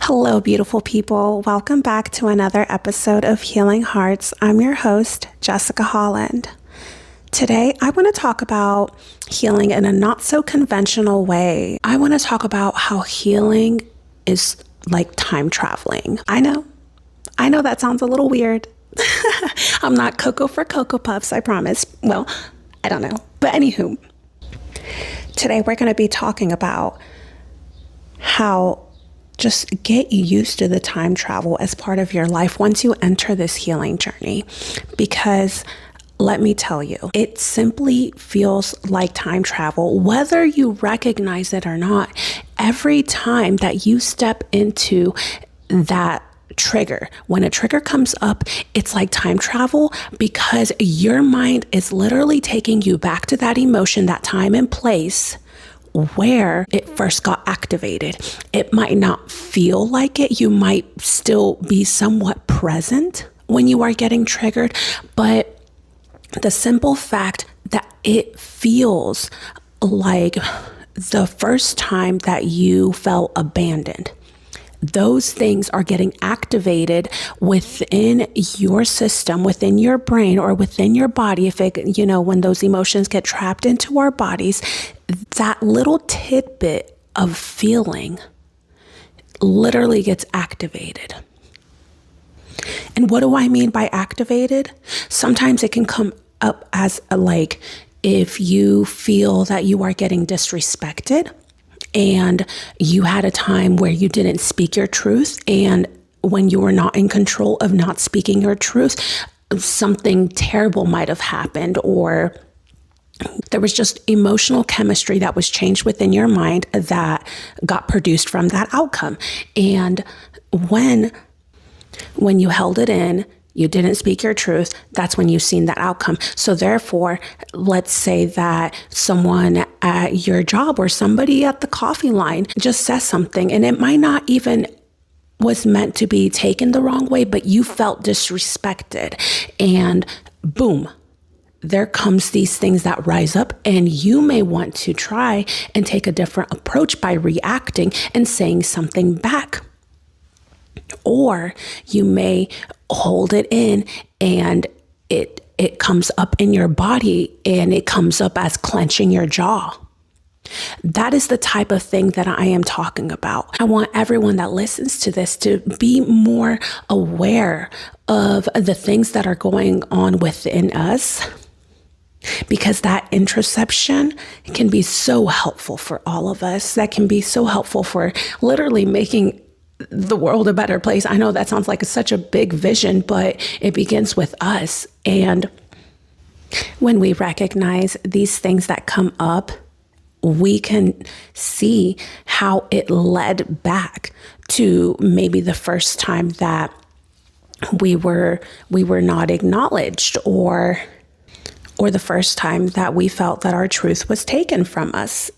Hello, beautiful people. Welcome back to another episode of Healing Hearts. I'm your host, Jessica Holland. Today, I want to talk about healing in a not so conventional way. I want to talk about how healing is like time traveling. I know that sounds a little weird. I'm not Cocoa for Cocoa Puffs, I promise. Well, I don't know. But anywho, today we're going to be talking about how just get used to the time travel as part of your life once you enter this healing journey. Because let me tell you, it simply feels like time travel, whether you recognize it or not. Every time that you step into that trigger, when a trigger comes up, it's like time travel because your mind is literally taking you back to that emotion, that time and place where it first got activated. It might not feel like it. You might still be somewhat present when you are getting triggered, but the simple fact that it feels like the first time that you felt abandoned, those things are getting activated within your system, within your brain or within your body. If it, when those emotions get trapped into our bodies, that little tidbit of feeling literally gets activated. And what do I mean by activated? Sometimes it can come up as if you feel that you are getting disrespected, and you had a time where you didn't speak your truth, and when you were not in control of not speaking your truth, something terrible might have happened, or there was just emotional chemistry that was changed within your mind that got produced from that outcome. And when you held it in, you didn't speak your truth, that's when you've seen that outcome. So therefore, let's say that someone at your job or somebody at the coffee line just says something, and it might not even was meant to be taken the wrong way, but you felt disrespected. And boom, there comes these things that rise up, and you may want to try and take a different approach by reacting and saying something back. Or you may hold it in and it comes up in your body, and it comes up as clenching your jaw. That is the type of thing that I am talking about. I want everyone that listens to this to be more aware of the things that are going on within us, because that introspection can be so helpful for all of us. That can be so helpful for literally making the world a better place. I know that sounds like such a big vision, but it begins with us. And when we recognize these things that come up, we can see how it led back to maybe the first time that we were not acknowledged, or the first time that we felt that our truth was taken from us.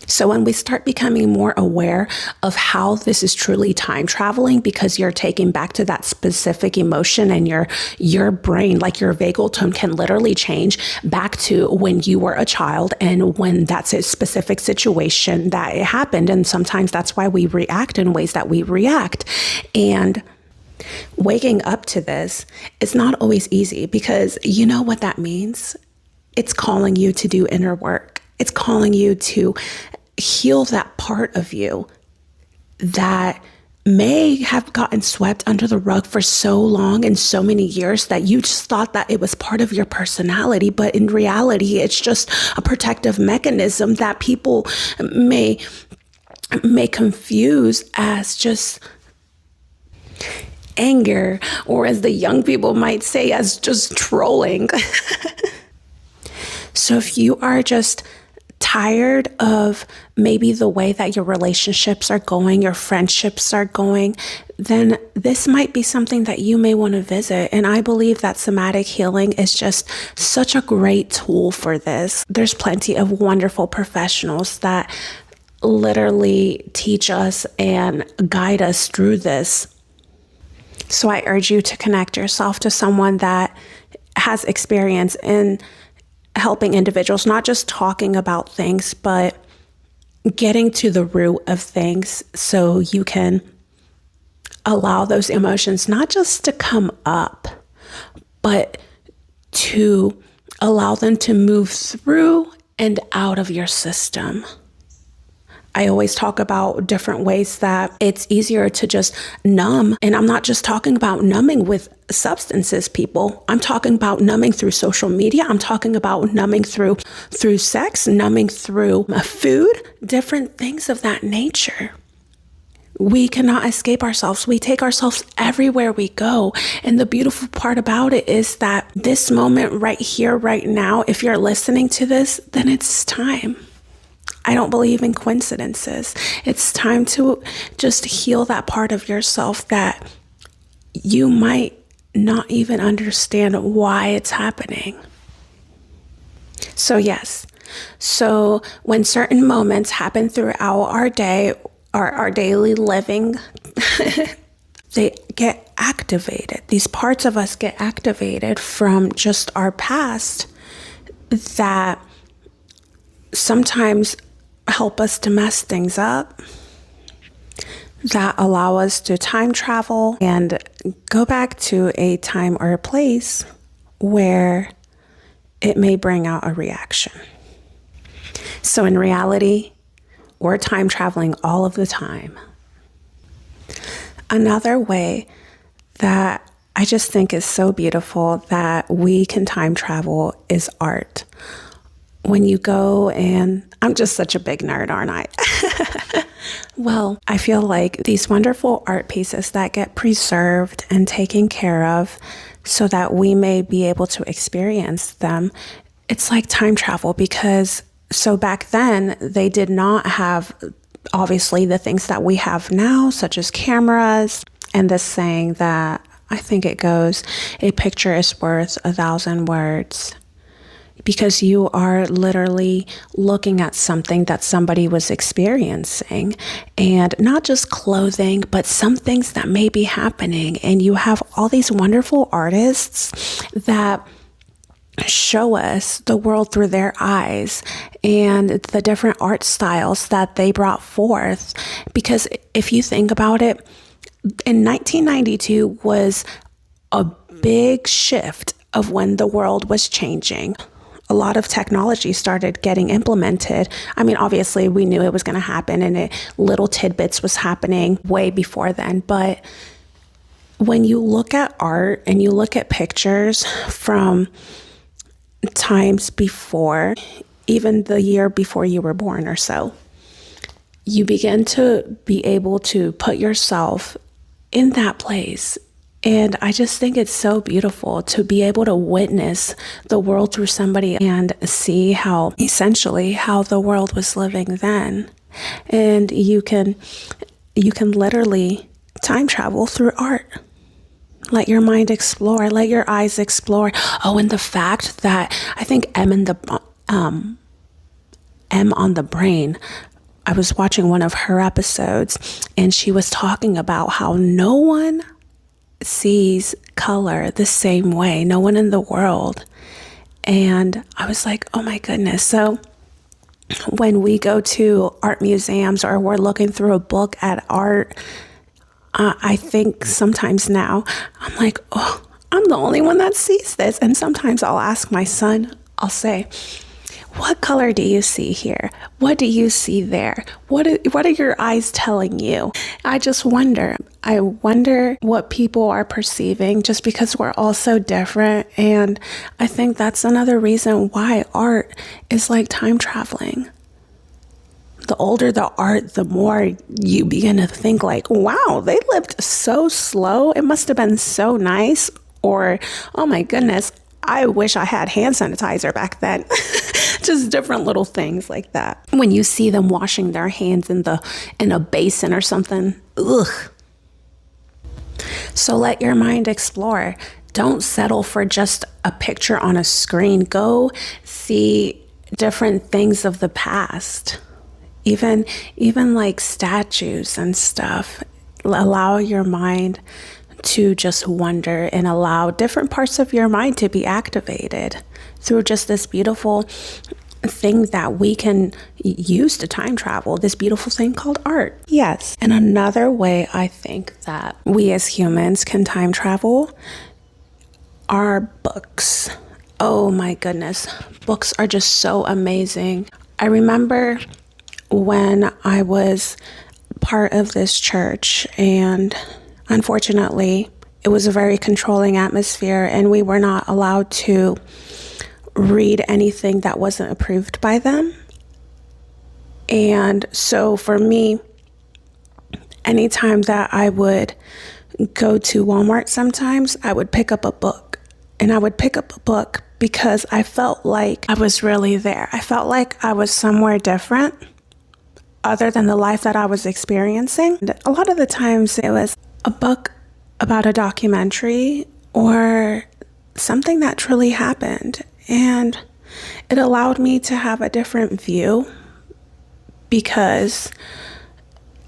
So when we start becoming more aware of how this is truly time traveling, because you're taking back to that specific emotion, and your brain, like your vagal tone, can literally change back to when you were a child and when that's a specific situation that it happened. And sometimes that's why we react in ways that we react. And waking up to this is not always easy, because you know what that means? It's calling you to do inner work. It's calling you to heal that part of you that may have gotten swept under the rug for so long and so many years that you just thought that it was part of your personality. But in reality, it's just a protective mechanism that people may confuse as just anger, or as the young people might say, as just trolling. So if you are just tired of maybe the way that your relationships are going, your friendships are going, then this might be something that you may want to visit. And I believe that somatic healing is just such a great tool for this. There's plenty of wonderful professionals that literally teach us and guide us through this. So I urge you to connect yourself to someone that has experience in helping individuals, not just talking about things, but getting to the root of things so you can allow those emotions not just to come up, but to allow them to move through and out of your system. I always talk about different ways that it's easier to just numb. And I'm not just talking about numbing with substances, people. I'm talking about numbing through social media. I'm talking about numbing through sex, numbing through food, different things of that nature. We cannot escape ourselves. We take ourselves everywhere we go. And the beautiful part about it is that this moment right here, right now, if you're listening to this, then it's time. I don't believe in coincidences. It's time to just heal that part of yourself that you might not even understand why it's happening. So yes. So when certain moments happen throughout our day, our daily living, they get activated. These parts of us get activated from just our past that sometimes help us to mess things up, that allow us to time travel and go back to a time or a place where it may bring out a reaction. So in reality, we're time traveling all of the time. Another way that I just think is so beautiful that we can time travel is art. When you go and I'm just such a big nerd, aren't I? Well, I feel like these wonderful art pieces that get preserved and taken care of so that we may be able to experience them, it's like time travel because so back then they did not have obviously the things that we have now, such as cameras and this saying that I think it goes, a picture is worth 1,000 words. Because you are literally looking at something that somebody was experiencing, and not just clothing, but some things that may be happening. And you have all these wonderful artists that show us the world through their eyes and the different art styles that they brought forth. Because if you think about it, in 1992 was a big shift of when the world was changing. A lot of technology started getting implemented. I mean, obviously we knew it was going to happen and little tidbits was happening way before then. But when you look at art and you look at pictures from times before, even the year before you were born or so, you begin to be able to put yourself in that place. And I just think it's so beautiful to be able to witness the world through somebody and see how the world was living then. And you can literally time travel through art. Let your mind explore, let your eyes explore. Oh, and the fact that I think M on the Brain, I was watching one of her episodes and she was talking about how no one sees color the same way, no one in the world. And I was like, oh my goodness. So when we go to art museums or we're looking through a book at art, I think sometimes now I'm like, oh, I'm the only one that sees this. And sometimes I'll ask my son, I'll say, what color do you see here? What do you see there? What are your eyes telling you? I just wonder. I wonder what people are perceiving just because we're all so different. And I think that's another reason why art is like time traveling. The older the art, the more you begin to think like, wow, they lived so slow. It must have been so nice. Or, oh my goodness, I wish I had hand sanitizer back then. Just different little things like that. When you see them washing their hands in a basin or something, ugh. So let your mind explore. Don't settle for just a picture on a screen. Go see different things of the past. Even like statues and stuff. Allow your mind to just wonder and allow different parts of your mind to be activated through just this beautiful thing that we can use to time travel, this beautiful thing called art. Yes. And another way I think that we as humans can time travel are books. Oh my goodness. Books are just so amazing. I remember when I was part of this church, and unfortunately, it was a very controlling atmosphere, and we were not allowed to read anything that wasn't approved by them. And so for me, anytime that I would go to Walmart sometimes, I would pick up a book. And I would pick up a book because I felt like I was really there. I felt like I was somewhere different other than the life that I was experiencing. And a lot of the times it was a book about a documentary or something that truly happened. And it allowed me to have a different view because,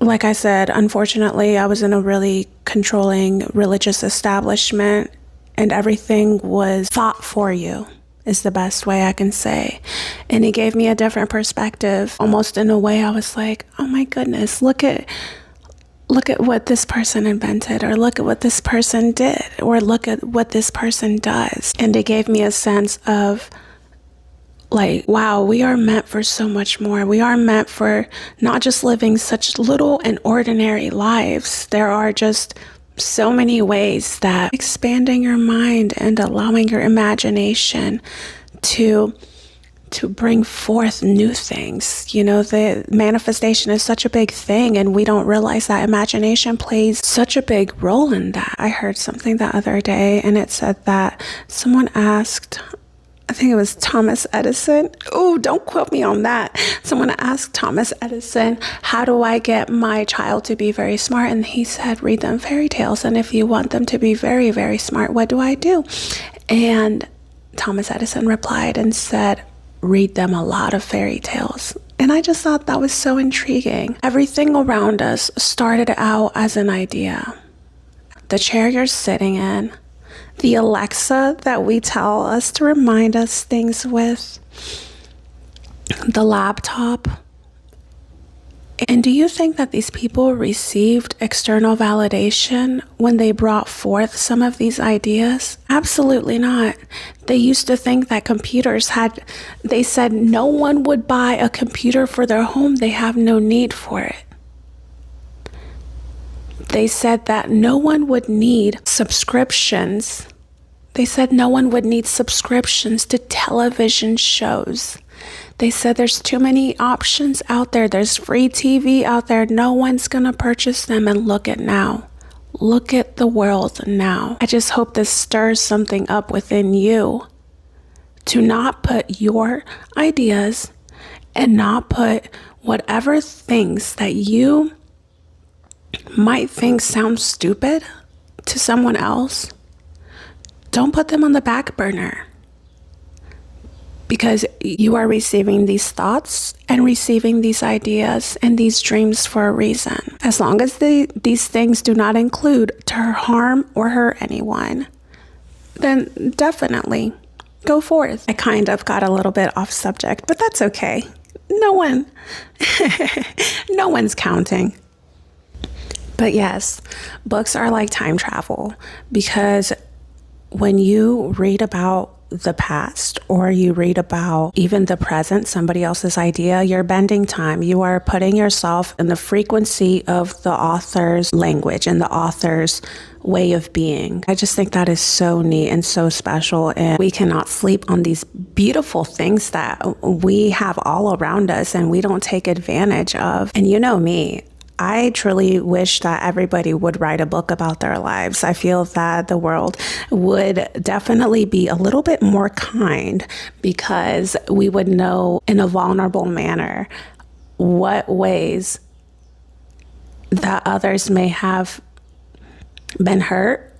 like I said, unfortunately, I was in a really controlling religious establishment, and everything was thought for you, is the best way I can say. And it gave me a different perspective. Almost in a way, I was like, oh my goodness, look at what this person invented, or look at what this person did, or look at what this person does. And it gave me a sense of like, wow, we are meant for so much more. We are meant for not just living such little and ordinary lives. There are just so many ways that expanding your mind and allowing your imagination to bring forth new things. You know, the manifestation is such a big thing, and we don't realize that imagination plays such a big role in that. I heard something the other day, and it said that someone asked, I think it was Thomas Edison. Oh, don't quote me on that. Someone asked Thomas Edison, how do I get my child to be very smart? And he said, read them fairy tales. And if you want them to be very, very smart, what do I do? And Thomas Edison replied and said, read them a lot of fairy tales. And I just thought that was so intriguing. Everything around us started out as an idea. The chair you're sitting in, the Alexa that we tell us to remind us things with, the laptop. And do you think that these people received external validation when they brought forth some of these ideas? Absolutely not. They used to think that they said no one would buy a computer for their home. They have no need for it. They said that no one would need subscriptions. They said no one would need subscriptions to television shows. They said there's too many options out there. There's free TV out there. No one's going to purchase them. And look at now. Look at the world now. I just hope this stirs something up within you to not put your ideas and not put whatever things that you might think sound stupid to someone else. Don't put them on the back burner. Because you are receiving these thoughts and receiving these ideas and these dreams for a reason. As long as these things do not include to harm or hurt anyone, then definitely go forth. I kind of got a little bit off subject, but that's okay. No one's counting. But yes, books are like time travel, because when you read about the past, or you read about even the present, somebody else's idea, you're bending time. You are putting yourself in the frequency of the author's language and the author's way of being. I just think that is so neat and so special, and we cannot sleep on these beautiful things that we have all around us and we don't take advantage of. And you know me, I truly wish that everybody would write a book about their lives. I feel that the world would definitely be a little bit more kind, because we would know in a vulnerable manner what ways that others may have been hurt,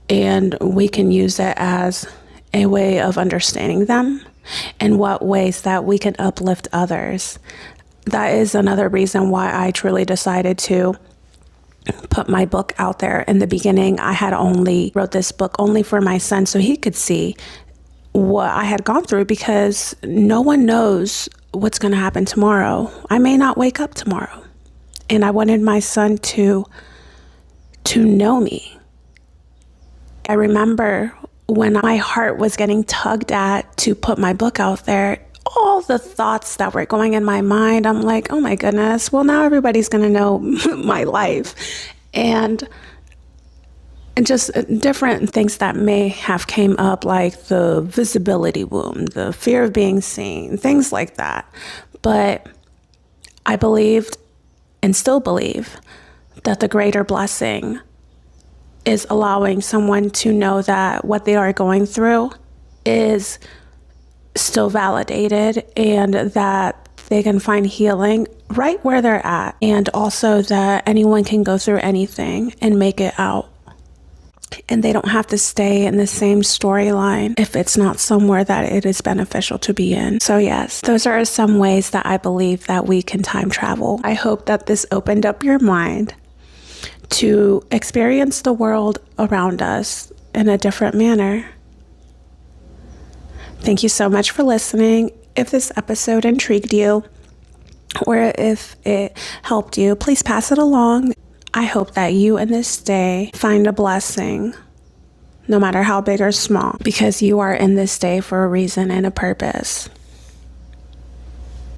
and we can use it as a way of understanding them, and what ways that we can uplift others. That is another reason why I truly decided to put my book out there. In the beginning, I had wrote this book only for my son so he could see what I had gone through, because no one knows what's going to happen tomorrow. I may not wake up tomorrow. And I wanted my son to know me. I remember when my heart was getting tugged at to put my book out there, all the thoughts that were going in my mind, I'm like, oh my goodness, well, now everybody's going to know my life. And just different things that may have came up, like the visibility wound, the fear of being seen, things like that. But I believed and still believe that the greater blessing is allowing someone to know that what they are going through is still validated and that they can find healing right where they're at. And also that anyone can go through anything and make it out. And they don't have to stay in the same storyline if it's not somewhere that it is beneficial to be in. So yes, those are some ways that I believe that we can time travel. I hope that this opened up your mind to experience the world around us in a different manner. Thank you so much for listening. If this episode intrigued you, or if it helped you, please pass it along. I hope that you in this day find a blessing, no matter how big or small, because you are in this day for a reason and a purpose.